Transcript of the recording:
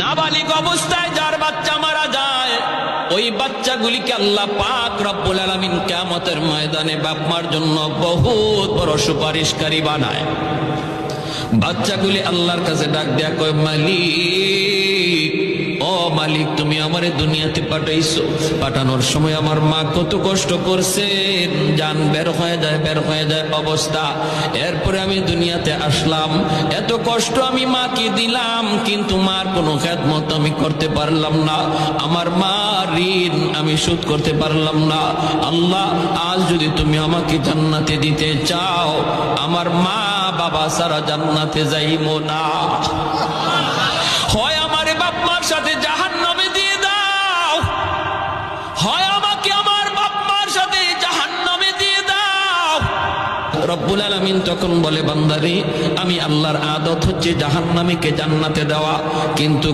নাবালিগ অবস্থায় যার বাচ্চা মারা যায়, ওই বাচ্চাগুলিকে আল্লাহ পাক রব্বুল আলামিন কিয়ামতের ময়দানে বাপ মার জন্য বহুত বড় সুপারিশকারী বানায়। বাচ্চাগুলি আল্লাহর কাছে ডাক দেয়া কয়, মালিক, ও মালিক, তুমি আমারে দুনিয়াতে পাঠাইছো, পাঠানোর সময় আমার মা কত কষ্ট করছেন, জান বের হয়ে যায় অবস্থা। এরপরে আমি দুনিয়াতে আসলাম, এত কষ্ট আমি মাকে দিলাম, কিন্তু মার কোনো খেদমত আমি করতে পারলাম না, আমার মা ঋণ আমি শোধ করতে পারলাম না। আল্লাহ, আজ যদি তুমি আমাকে জান্নাতে দিতে চাও, আমার মা বাবা সারা জান্নাতে যাইবো না, হয় আমারে বাপ মার সাথে জাহান্নামে দিয়ে দাও, হয় আমাকে আমার বাপ মার সাথে জাহান্নামে দিয়ে দাও। রব্বুল আলামিন তখন বলে, বান্দারে, আমি আল্লাহর আদত হচ্ছে জাহান্নামীকে জান্নাতে দেওয়া, কিন্তু